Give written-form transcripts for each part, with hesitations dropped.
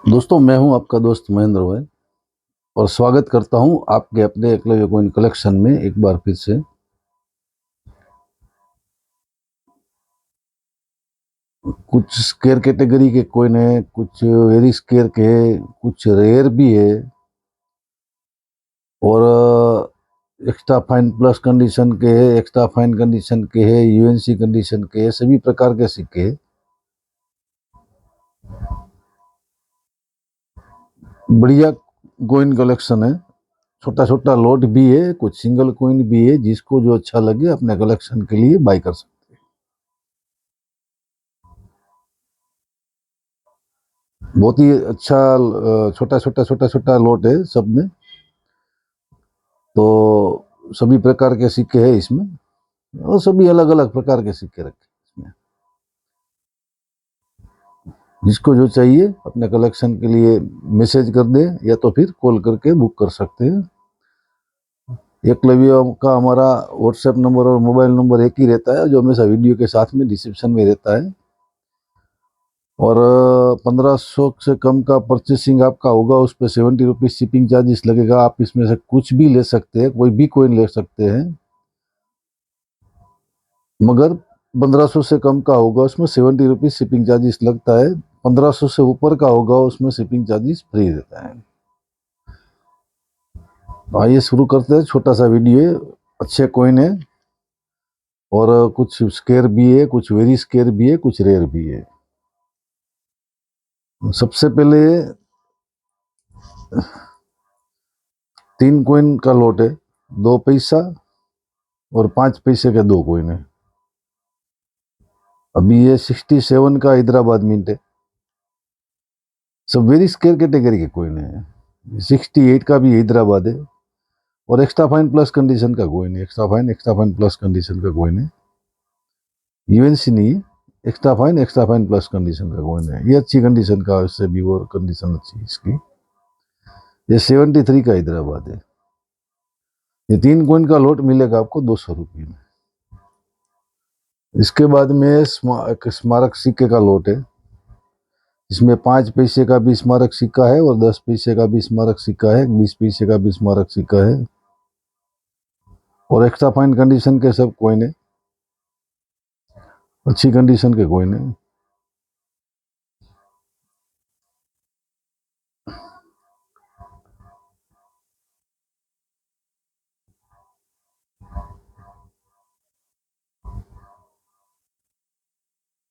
दोस्तों, मैं हूं आपका दोस्त महेंद्र भाई और स्वागत करता हूं आपके अपने एकलव्य कॉइन कलेक्शन में एक बार फिर से। कुछ स्केयर कैटेगरी के कॉइन है, कुछ वेरी स्केयर के है, कुछ रेयर भी है और एक्स्ट्रा फाइन प्लस कंडीशन के है, एक्स्ट्रा फाइन कंडीशन के है, यूएनसी कंडीशन के है, सभी प्रकार के सिक्के है। बढ़िया कॉइन कलेक्शन है। छोटा छोटा लॉट भी है, कुछ सिंगल कॉइन भी है। जिसको जो अच्छा लगे अपने कलेक्शन के लिए बाय कर सकते। बहुत ही अच्छा छोटा छोटा लॉट है सब में। तो सभी प्रकार के सिक्के हैं इसमें और सभी अलग अलग प्रकार के सिक्के रखे इसमें। जिसको जो चाहिए अपने कलेक्शन के लिए मैसेज कर दे या तो फिर कॉल करके बुक कर सकते हैं। एकलव्य का हमारा व्हाट्सएप नंबर और मोबाइल नंबर एक ही रहता है, जो हमेशा वीडियो के साथ में डिस्क्रिप्शन में रहता है। और 1500 से कम का परचेसिंग आपका होगा, उस पर 70 रुपीज शिपिंग चार्जेस लगेगा। आप इसमें से कुछ भी ले सकते हैं, कोई भी कोइन ले सकते हैं, मगर 1500 से कम का होगा उसमें 70 रुपीज शिपिंग चार्जेस लगता है। 1500 से ऊपर का होगा उसमें शिपिंग चार्जेस फ्री रहता है। आइए शुरू करते हैं। छोटा सा वीडियो है, अच्छे कॉइन है और कुछ स्केयर भी है, कुछ वेरी स्केयर भी है, कुछ रेयर भी है। सबसे पहले 3 कॉइन का लॉट है, 2 पैसा और 5 पैसे के 2 कॉइन है। अभी ये 67 का हैदराबाद मिंट है। सब वेरी स्केयर कैटेगरी के कॉइन है। 68 का भी हैदराबाद है और एक्स्ट्रा फाइन प्लस कंडीशन का कॉइन है। एक्स्ट्रा फाइन प्लस कंडीशन का कॉइन है, यूएनसी नहीं है। एक्स्ट्रा फाइन प्लस कंडीशन का कॉइन है। ये अच्छी कंडीशन का, इससे भी और कंडीशन अच्छी है इसकी। ये 73 का हैदराबाद है। ये 3 कॉइन का लॉट मिलेगा आपको 200 रुपये में। इसके बाद में एक स्मारक सिक्के का लॉट है। इसमें 5 पैसे का भी स्मारक सिक्का है और 10 पैसे का भी स्मारक सिक्का है, 20 पैसे का भी स्मारक सिक्का है और एक्स्ट्रा फाइन कंडीशन के सब कॉइन है, अच्छी कंडीशन के कॉइन है।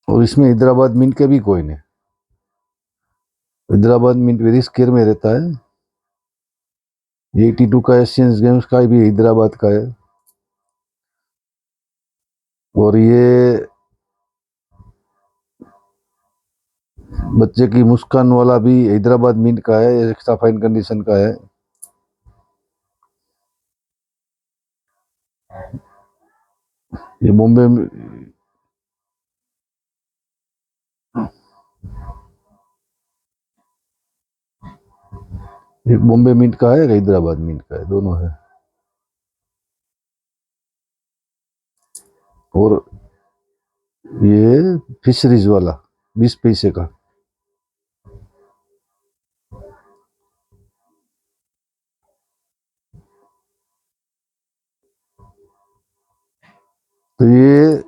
और इसमें हैदराबाद मिंट के भी कॉइन है। हैदराबाद मिंट वेरी स्केयर में रहता है। 82 का एशियन गेम्स का भी हैदराबाद का है। और ये बच्चे की मुस्कान वाला भी हैदराबाद मिंट का है, एक्स्ट्रा फाइन कंडीशन का है। ये बॉम्बे में एक बॉम्बे मिंट का है, एक हैदराबाद मिंट का है, दोनों है। और ये फिशरीज वाला 20 पैसे का। तो ये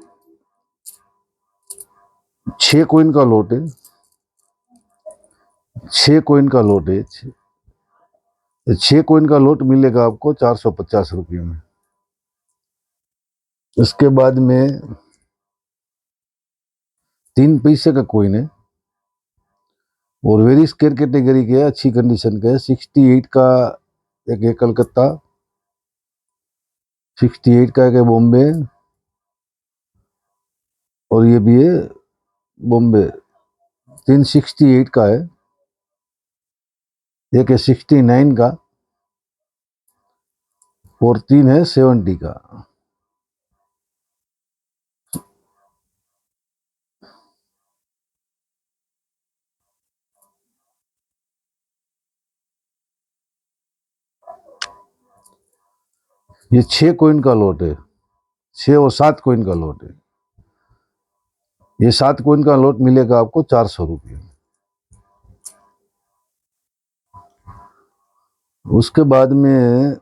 6 कॉइन का लॉट है। 6 कॉइन का लॉट है। 6 कॉइन का लॉट मिलेगा आपको 450 रुपये में। उसके बाद में 3 पैसे का कॉइन है और वेरी स्केयर कैटेगरी के, अच्छी कंडीशन के है। 68 का एक है कलकत्ता, 68 का एक है बॉम्बे और ये भी है बॉम्बे। 3 68 का है, एक है 69 का और 3 है 70 का। ये 6 कॉइन का लॉट है। 6 और 7 कॉइन का लॉट है। ये 7 कॉइन का लॉट मिलेगा आपको 400 रुपये। उसके बाद में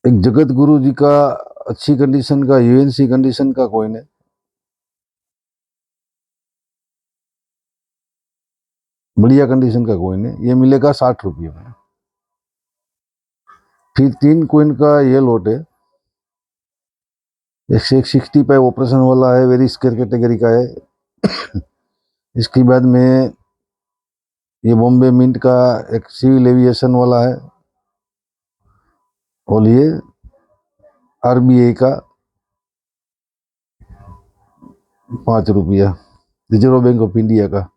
एक जगत गुरु जी का अच्छी कंडीशन का यूएनसी कंडीशन का कॉइन है, बढ़िया कंडीशन का कॉइन है, ये मिलेगा 60 रुपये में। फिर 3 कॉइन का ये लोट है, एक 65 ऑपरेशन वाला है, वेरी स्केयर कैटेगरी का है। इसके बाद में ये बॉम्बे मिंट का एक सिविल एविएशन वाला है, और ये आरबीआई का 5 रुपया, रिजर्व बैंक ऑफ इंडिया का।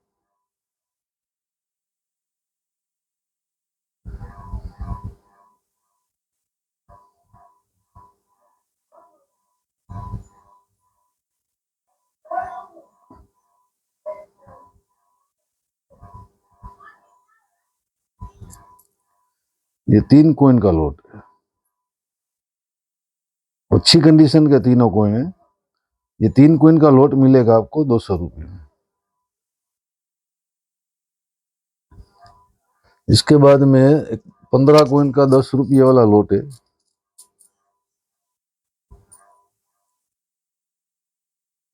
ये 3 कॉइन का लोट है, अच्छी कंडीशन के तीनों कॉइन है। ये 3 कॉइन का लोट मिलेगा आपको 200 रुपये में। इसके बाद में एक 15 कॉइन का 10 रुपये वाला लोट है,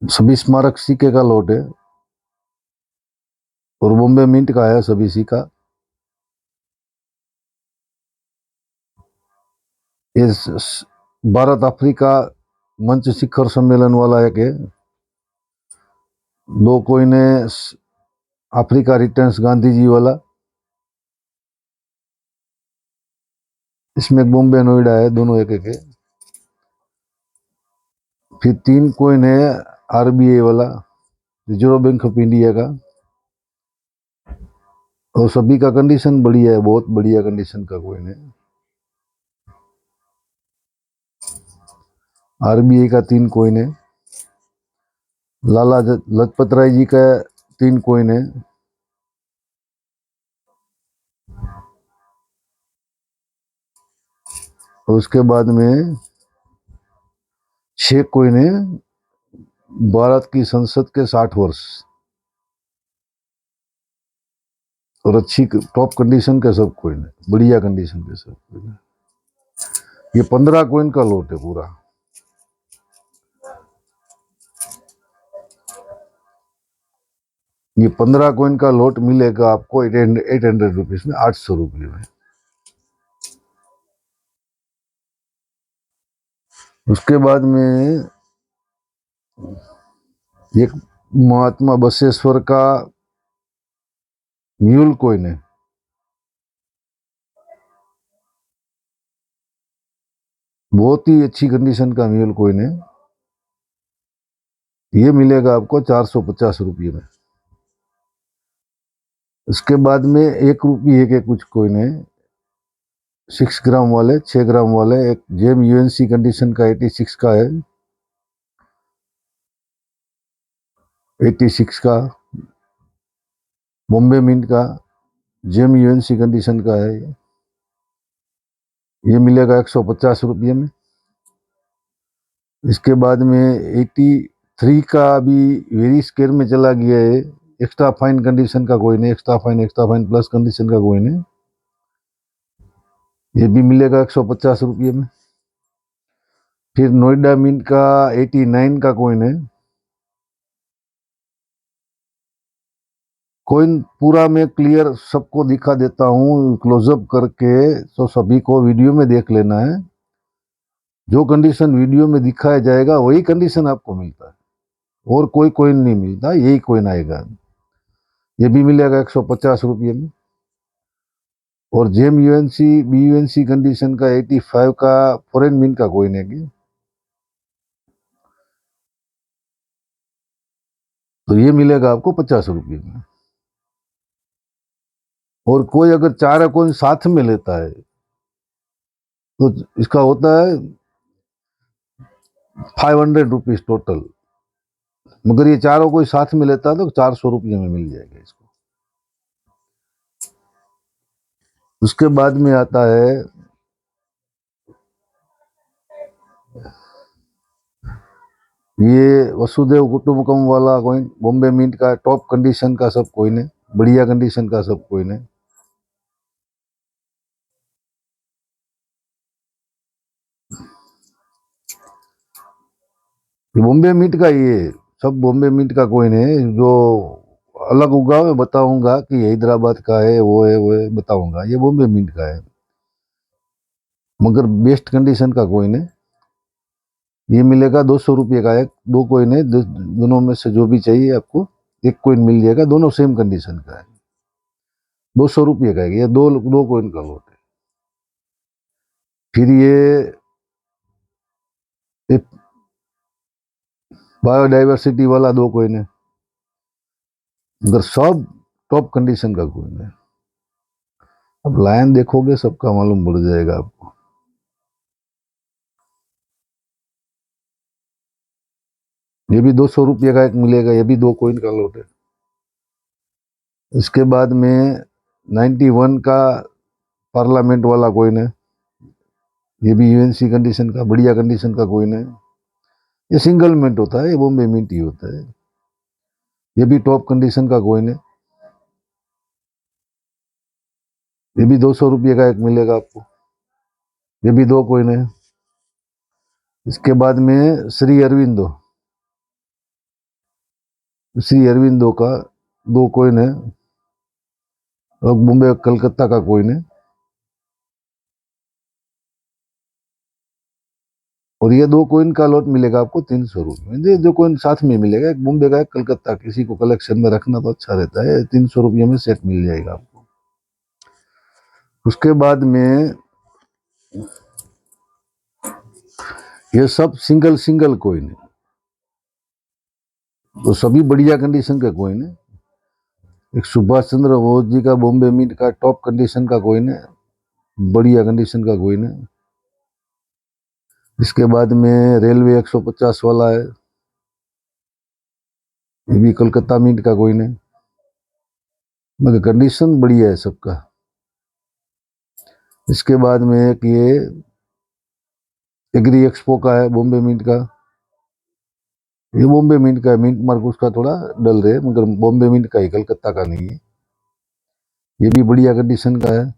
सभी स्मारक सिक्के का लोट है, और बॉम्बे मिंट का है सभी सिक्का। ये भारत अफ्रीका मंच शिखर सम्मेलन वाला एक है। 2 कॉइन है अफ्रीका रिटर्न्स गांधी जी वाला, इसमें बॉम्बे नोएडा है, दोनों एक एक है। फिर 3 कॉइन है आरबीआई वाला, रिजर्व बैंक ऑफ इंडिया का, और सभी का कंडीशन बढ़िया है, बहुत बढ़िया कंडीशन का कॉइन है। आरबीआई का 3 कॉइन है, लाला लजपत राय जी का 3 कॉइन है, और उसके बाद में 6 कॉइन है भारत की संसद के 60 वर्ष, और अच्छी टॉप कंडीशन के सब कॉइन है, बढ़िया कंडीशन के सब कॉइन है। ये 15 कॉइन का लोट है पूरा। ये 15 कॉइन का लोट मिलेगा आपको 800 रुपीज में, 800 रुपये में। उसके बाद में एक महात्मा बसवेश्वर का म्यूल कॉइन है, बहुत ही अच्छी कंडीशन का म्यूल कॉइन है, ये मिलेगा आपको 450 रुपये में। उसके बाद में 1 रुपये के कुछ कॉइन है, 6 ग्राम वाले, 6 ग्राम वाले, एक जेम यूएनसी कंडीशन का 86 का है, 86 का बॉम्बे मिंट का जेम यूएनसी कंडीशन का है, ये मिलेगा 150 रुपये में। इसके बाद में 83 का भी वेरी स्केयर में चला गया है, एक्स्ट्रा फाइन कंडीशन का कॉइन है, एक्स्ट्रा फाइन प्लस कंडीशन का कॉइन है, ये भी मिलेगा 150 रुपये में। फिर नोएडा मिंट का 89 का कॉइन है, कॉइन पूरा मैं क्लियर सबको दिखा देता हूँ क्लोजअप करके, तो सभी को वीडियो में देख लेना है। जो कंडीशन वीडियो में दिखाया जाएगा वही कंडीशन आपको मिलता है, और कोई कॉइन नहीं मिलता, यही कॉइन आएगा। ये भी मिलेगा 150 रुपये में। और gem UNC B UNC condition का 85 का फॉरेन मिंट का कॉइन है, तो ये मिलेगा आपको 50 रुपये में। और कोई अगर 4 कॉइन साथ में लेता है तो इसका होता है 500 रुपीज टोटल, मगर ये चारों कोई साथ में लेता है तो 400 रुपये में मिल जाएगा इसको। उसके बाद में आता है ये वसुदेव कुटुंबकम वाला कॉइन, बॉम्बे मिंट का टॉप कंडीशन का सब कॉइन है, बढ़िया कंडीशन का सब कॉइन है। ये बॉम्बे मिंट का, ये सब बॉम्बे मिंट का कॉइन है। जो अलग होगा मैं बताऊंगा कि हैदराबाद का है, वो है बताऊंगा। ये बॉम्बे मिंट का है, मगर बेस्ट कंडीशन का कॉइन है। ये मिलेगा 200 रुपये का एक, दो कॉइन है, दोनों में से जो भी चाहिए आपको एक कॉइन मिल जाएगा, दोनों सेम कंडीशन का है। 200 रुपये का है ये, दो दो कॉइन का लॉट है। फिर ये बायोडाइवर्सिटी वाला दो कॉइन है, मगर सब टॉप कंडीशन का कॉइन है। अब लाइन देखोगे सबका मालूम पड़ जाएगा आपको। ये भी 200 रुपये का एक मिलेगा, ये भी दो कॉइन का लॉट है। इसके बाद में 91 का पार्लियामेंट वाला कॉइन है, ये भी यूएनसी कंडीशन का बढ़िया कंडीशन का कॉइन है। ये सिंगल मिंट होता है, ये बॉम्बे मिंट ही होता है। ये भी टॉप कंडीशन का कॉइन है, ये भी 200 रुपये का एक मिलेगा आपको। ये भी दो कॉइन है। इसके बाद में श्री अरविंदो का दो कॉइन है, और मुंबई कलकत्ता का कॉइन है। और ये दो कॉइन का लॉट मिलेगा आपको 300 रुपये में। ये दो कॉइन साथ में मिलेगा, एक मुंबई का एक कलकत्ता। किसी को कलेक्शन में रखना तो अच्छा रहता है, 300 रुपये में सेट मिल जाएगा आपको। उसके बाद में ये सब सिंगल सिंगल कॉइन है, तो सभी बढ़िया कंडीशन का कॉइन है। एक सुभाष चंद्र बोस जी का बॉम्बे मिंट का टॉप कंडीशन का कॉइन है, बढ़िया कंडीशन का कॉइन है। इसके बाद में रेलवे 150 वाला है, ये भी कोलकाता मिंट का कॉइन है, मगर कंडीशन बढ़िया है सबका। इसके बाद में एक ये एग्री एक्सपो का है, बॉम्बे मिंट का। ये बॉम्बे मिंट का है, मिंट मार्क उसका थोड़ा डल रहे, मगर बॉम्बे मिंट का ही, कलकत्ता का नहीं है। ये भी बढ़िया कंडीशन का है।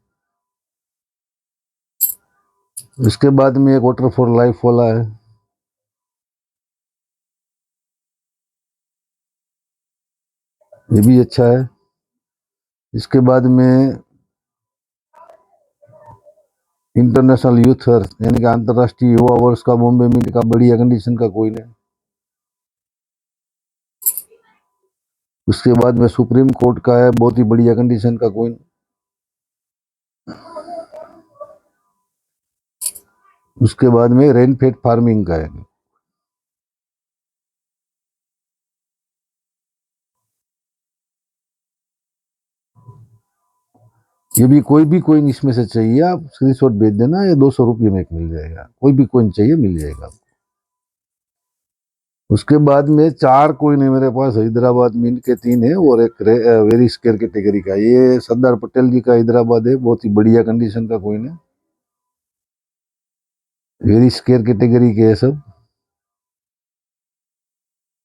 इसके बाद में एक वाटर फॉर लाइफ वाला है, ये भी अच्छा है। इसके बाद में इंटरनेशनल यूथ अर्थ यानी कि अंतर्राष्ट्रीय युवा वर्ष का बॉम्बे मिंट का बढ़िया कंडीशन का कॉइन है। उसके बाद में सुप्रीम कोर्ट का है, बहुत ही बढ़िया कंडीशन का कॉइन। उसके बाद में रेनफेड फार्मिंग का है। ये भी कोई भी कोइन इसमें से चाहिए आप स्क्रीनशॉट भेज देना, ये 200 रुपये में एक मिल जाएगा। कोई भी कोइन चाहिए मिल जाएगा। उसके बाद में चार कोइन है मेरे पास, हैदराबाद मिंट के तीन है, और एक वेरी स्केयर कैटेगरी का। ये सरदार पटेल जी का हैदराबाद है, बहुत ही बढ़िया कंडीशन का कोइन है, वेरी स्केयर कैटेगरी के है सब।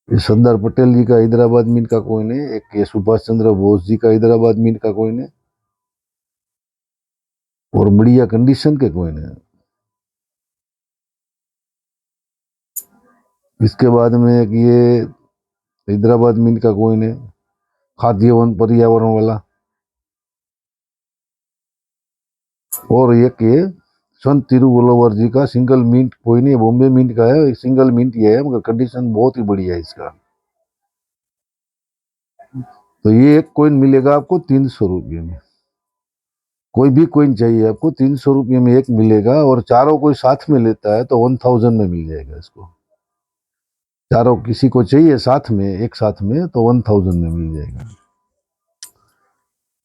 ये सरदार पटेल जी का हैदराबाद मिंट का कॉइन है। एक ये सुभाष चंद्र बोस जी का हैदराबाद मिंट का कॉइन है, और बढ़िया कंडीशन के कॉइन है। इसके बाद में एक ये हैदराबाद मिंट का कॉइन है, खाद्य वन पर्यावरण वाला। और एक ये संत तिरुवल्लुवर जी का सिंगल मिंट कॉइन है, बॉम्बे मिंट का है, सिंगल मिंट ये है, मगर कंडीशन बहुत ही बढ़िया है इसका। तो ये एक कॉइन मिलेगा आपको 300 रुपये में। कोई भी कॉइन चाहिए आपको 300 रुपये में एक मिलेगा, और चारों कोई साथ में लेता है तो 1000 में मिल जाएगा इसको। चारों किसी को चाहिए साथ में, एक साथ में, तो 1000 में मिल जाएगा।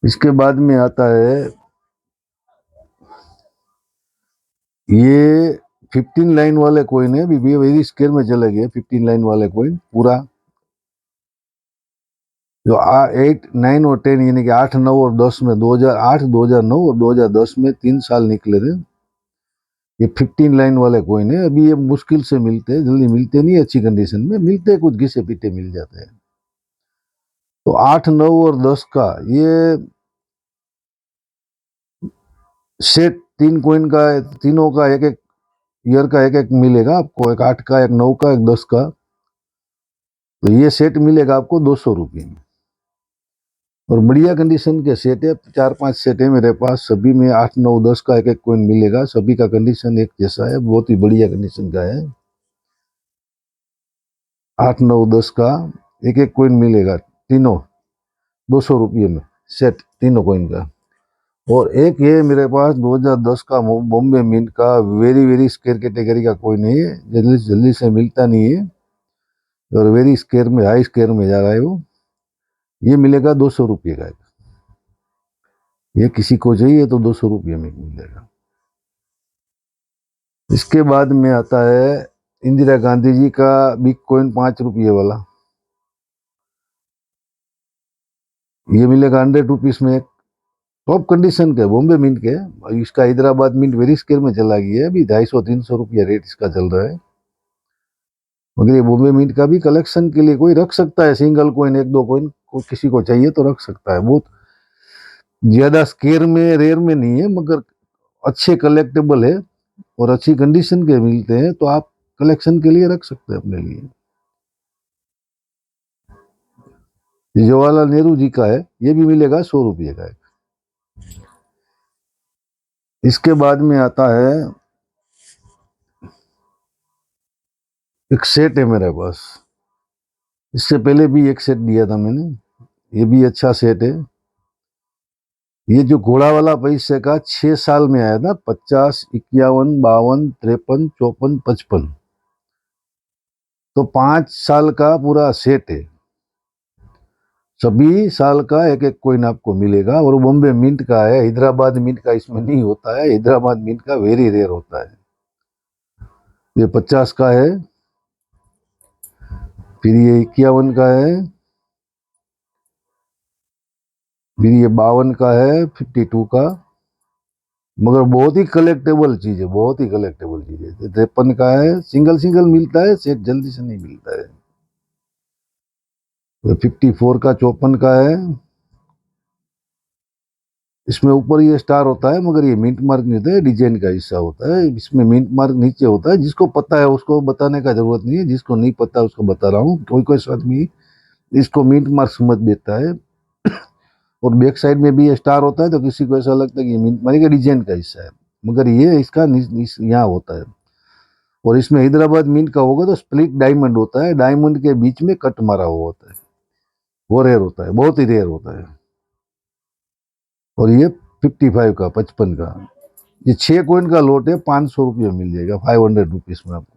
इसके बाद में आता है ये 15 लाइन वाले कॉइन है, अभी वेरी स्केयर में चले गए 15 लाइन वाले कॉइन। पूरा जो 8, 9 और 10 यानी कि 8, 9 और 10 में 2008, 2009 और 2010 में 3 साल निकले थे। ये 15 लाइन वाले कॉइन है। अभी ये मुश्किल से मिलते हैं, जल्दी मिलते नहीं, अच्छी कंडीशन में मिलते हैं, कुछ घिसे पीटे मिल जाते हैं। तो 8, 9 और 10 का ये सेट, 3 कॉइन का, तीनों का एक एक ईयर का एक एक मिलेगा आपको, एक 8 का, एक 9 का, एक 10 का। तो ये सेट मिलेगा आपको 200 रुपये में। और बढ़िया कंडीशन के सेट है, 4-5 सेट है मेरे पास, सभी में 8-9-10 का एक एक कॉइन मिलेगा। सभी का कंडीशन एक जैसा है, बहुत ही बढ़िया कंडीशन का है। 8-9-10 का एक एक कॉइन मिलेगा, तीनों 200 रुपये में सेट, तीनों कॉइन का। और एक ये मेरे पास 2010 का बॉम्बे मिंट का वेरी वेरी स्केयर कैटेगरी का कॉइन है, जल्दी जल्दी से मिलता नहीं है और वेरी स्केयर में, हाई स्केयर में जा रहा है वो। ये मिलेगा 200 रुपये का। ये किसी को चाहिए तो 200 रुपये में मिलेगा। इसके बाद में आता है इंदिरा गांधी जी का बिग कॉइन 5 रुपये वाला। ये मिलेगा 100 रुपीज में, एक टॉप कंडीशन के बॉम्बे मिंट के। इसका हैदराबाद मिंट वेरी स्केयर में चला गया है, अभी 250-300 रुपया रेट इसका चल रहा है। मगर ये बॉम्बे मिंट का भी कलेक्शन के लिए कोई रख सकता है, सिंगल कॉइन, 1-2 कॉइन किसी को चाहिए तो रख सकता है। बहुत ज्यादा स्केयर में, रेयर में नहीं है, मगर अच्छे कलेक्टेबल है और अच्छी कंडीशन के मिलते हैं, तो आप कलेक्शन के लिए रख सकते हैं अपने लिए। जवाहरलाल नेहरू जी का है, ये भी मिलेगा 100 रुपये का। इसके बाद में आता है एक सेट है मेरे पास, इससे पहले भी एक सेट दिया था मैंने, ये भी अच्छा सेट है। ये जो घोड़ा वाला पैसे का 6 साल में आया था, 50, 51, 52, 53, 54, 55, तो 5 साल का पूरा सेट है। सभी साल का एक एक कॉइन आपको मिलेगा और बॉम्बे मिंट का है, हैदराबाद मिंट का इसमें नहीं होता है, हैदराबाद मिंट का वेरी रेयर होता है। ये 50 का है, फिर ये 51 का है, फिर ये 52 का है, 52 का। मगर बहुत ही कलेक्टेबल चीज है, बहुत ही कलेक्टेबल चीज है। 53 का है, सिंगल सिंगल मिलता है, सेट जल्दी से नहीं मिलता है। 54 का, 54 का है। इसमें ऊपर ये स्टार होता है, मगर ये मिंट मार्क नहीं होता है, डिजाइन का हिस्सा होता है। इसमें मिंट मार्क नीचे होता है, जिसको पता है उसको बताने का जरूरत नहीं है, जिसको नहीं पता उसको बता रहा हूँ। कोई कोई आदमी इसको मिंट मार्क समझ देता है। और बैक साइड में भी ये स्टार होता है, तो किसी को ऐसा लगता है कि मिंट मार्क का डिजाइन का हिस्सा है, मगर ये इसका यहाँ होता है। और इसमें हैदराबाद मिंट का होगा तो स्प्लिट डायमंड होता है, डायमंड के बीच में कट मारा हुआ होता है, वो रेयर होता है, बहुत ही रेयर होता है। और ये 55 का, 55 का, ये 6 कॉइन का लोट है, 500 रुपये मिल जाएगा, 500 रुपीज में आपको।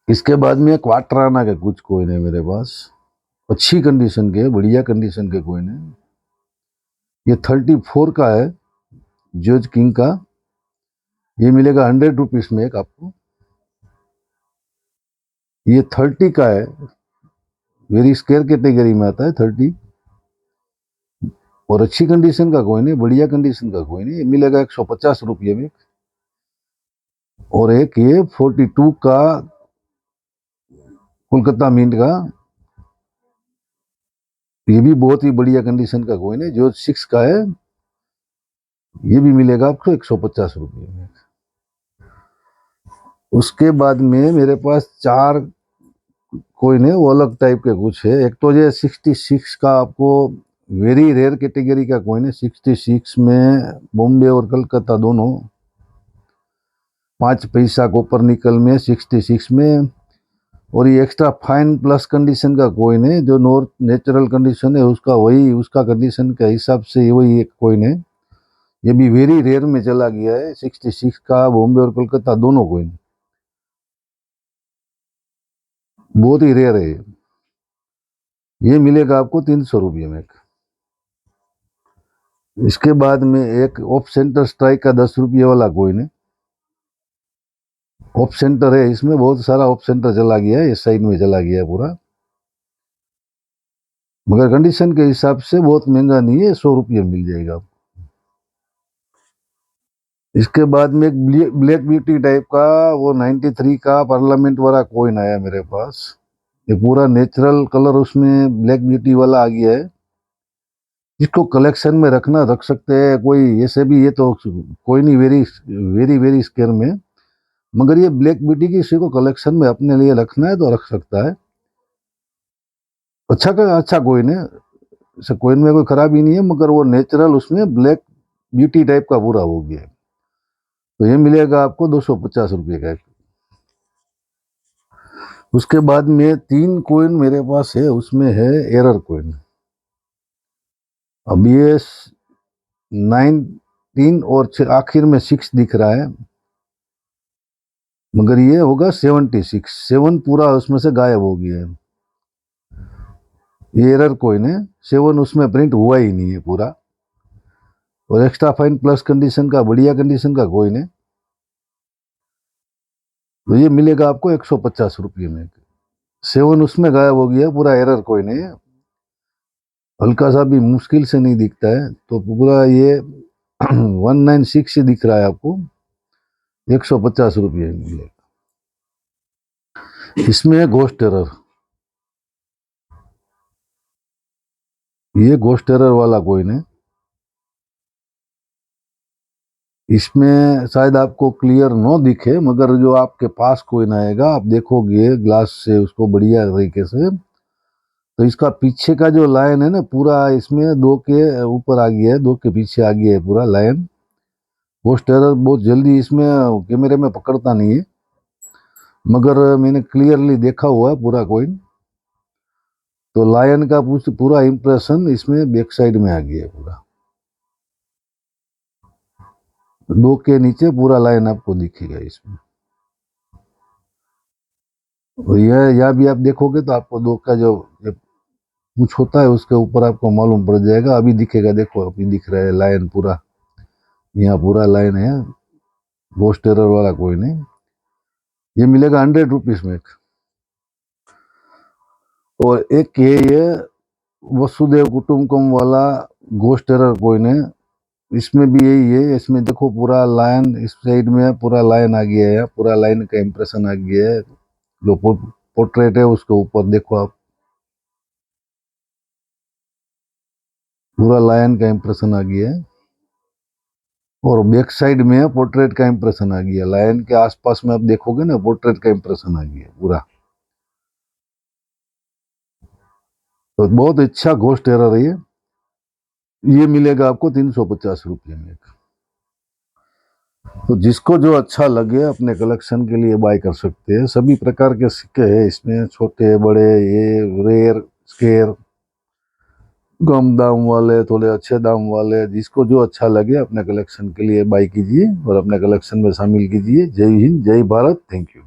इसके बाद में क्वार्टराना के कुछ कॉइन है मेरे पास, अच्छी कंडीशन के, बढ़िया कंडीशन के कॉइन है। ये 34 का है, जॉर्ज किंग का, ये मिलेगा 100 रुपीज में एक आपको। ये 30 का है, वेरी स्केयर कैटेगरी में आता है 30, और अच्छी कंडीशन का कॉइन है, बढ़िया कंडीशन का कॉइन है, ये मिलेगा 150 रुपये में। और एक ये 42 का कोलकाता मिंट का, ये भी बहुत ही बढ़िया कंडीशन का कॉइन है, जो 6 का है, ये भी मिलेगा आपको 150 रुपये में। उसके बाद में मेरे पास 4 कॉइन है, वो अलग टाइप के कुछ है। एक तो ये 66 का आपको वेरी रेयर कैटेगरी का कॉइन है, 66 में बॉम्बे और कलकत्ता दोनों, 5 पैसा कॉपर निकल में 66 में। और ये एक्स्ट्रा फाइन प्लस कंडीशन का कॉइन है, जो नॉर्थ नेचुरल कंडीशन है उसका, वही उसका कंडीशन के हिसाब से वही एक कॉइन है। ये भी वेरी रेयर में चला गया है, 66 का, बॉम्बे और कोलकाता दोनों कॉइन, बहुत ही रेयर है। ये मिलेगा आपको 300 रुपये में। इसके बाद में एक ऑफ सेंटर स्ट्राइक का 10 रुपये वाला कॉइन है, ऑफ सेंटर है, इसमें बहुत सारा ऑफ सेंटर चला गया है, इस साइड में चला गया है पूरा, मगर कंडीशन के हिसाब से बहुत महंगा नहीं है, 100 रुपये मिल जाएगा। इसके बाद में एक ब्लैक ब्यूटी टाइप का, वो 93 का पार्लियामेंट वाला कॉइन आया मेरे पास। ये पूरा नेचुरल कलर उसमें ब्लैक ब्यूटी वाला आ गया है, जिसको कलेक्शन में रखना रख सकते हैं। कोई ऐसे भी, ये तो कोई नहीं, वेरी वेरी वेरी स्केयर में, मगर ये ब्लैक ब्यूटी किसी को कलेक्शन में अपने लिए रखना है तो रख सकता है। अच्छा का अच्छा कोइन है, इसे कोइन में कोई खराबी नहीं है, मगर वो नेचुरल उसमें ब्लैक ब्यूटी टाइप का पूरा हो गया है। तो ये मिलेगा आपको 250 रुपये का। उसके बाद में 3 कोइन मेरे पास है, उसमें है एरर कोइन। अब ये 9 3 और आखिर में 6 दिख रहा है, मगर ये होगा 76। 7 पूरा उसमें से गायब हो गया है। ये एरर कोइन है, 7 उसमें प्रिंट हुआ ही नहीं है पूरा, और एक्स्ट्रा फाइन प्लस कंडीशन का बढ़िया कंडीशन का कोइन है। तो ये मिलेगा आपको 150 रुपये में। 7 उसमें गायब हो गया, पूरा एरर कोइन है, हल्का सा भी मुश्किल से नहीं दिखता है। तो पूरा ये 196 ही दिख रहा है आपको, 150 रुपये मिलेगा। इसमें है घोस्ट एरर, ये घोस्ट एरर वाला कोइन है। इसमें शायद आपको क्लियर नो दिखे, मगर जो आपके पास कोइन आएगा आप देखोगे ग्लास से उसको बढ़िया तरीके से, तो इसका पीछे का जो लाइन है ना पूरा इसमें 2 के ऊपर आ गया है, 2 के पीछे आ गया है पूरा लाइन। घोस्ट एरर बहुत जल्दी इसमें कैमरे में पकड़ता नहीं है, मगर मैंने क्लियरली देखा हुआ है पूरा कोइन। तो लायन का पूरा इंप्रेशन इसमें बैक साइड में आ गया है पूरा, 2 के नीचे पूरा लाइन आपको दिखेगा इसमें। और यह यहाँ भी आप देखोगे तो आपको 2 का जो कुछ होता है उसके ऊपर आपको मालूम पड़ जाएगा। अभी दिखेगा, देखो अभी दिख रहा है लाइन पूरा, यहाँ पूरा लाइन है, घोस्ट एरर वाला कोइन है। ये मिलेगा 100 रुपीज में। और एक ये वसुदेव कुटुंबकम वाला घोस्ट एरर कोइन है, इसमें भी यही है। इसमें देखो पूरा लाइन इस साइड में पूरा लाइन आ गया है, पूरा लाइन का इंप्रेशन आ गया है। जो पोर्ट्रेट है उसके ऊपर देखो आप, पूरा लायन का इंप्रेशन आ गया है, और बैक साइड में पोर्ट्रेट का इंप्रेशन आ गया। लायन के आसपास में आप देखोगे ना पोर्ट्रेट का इंप्रेशन आ गया पूरा। तो बहुत अच्छा घोस्ट एरर है ये मिलेगा आपको 350 रुपये में। तो जिसको जो अच्छा लगे अपने कलेक्शन के लिए बाय कर सकते हैं। सभी प्रकार के सिक्के हैं इसमें, छोटे बड़े, ये रेयर, स्केयर, कम दाम वाले, थोड़े अच्छे दाम वाले, जिसको जो अच्छा लगे अपने कलेक्शन के लिए बाय कीजिए और अपने कलेक्शन में शामिल कीजिए। जय हिंद, जय भारत, थैंक यू।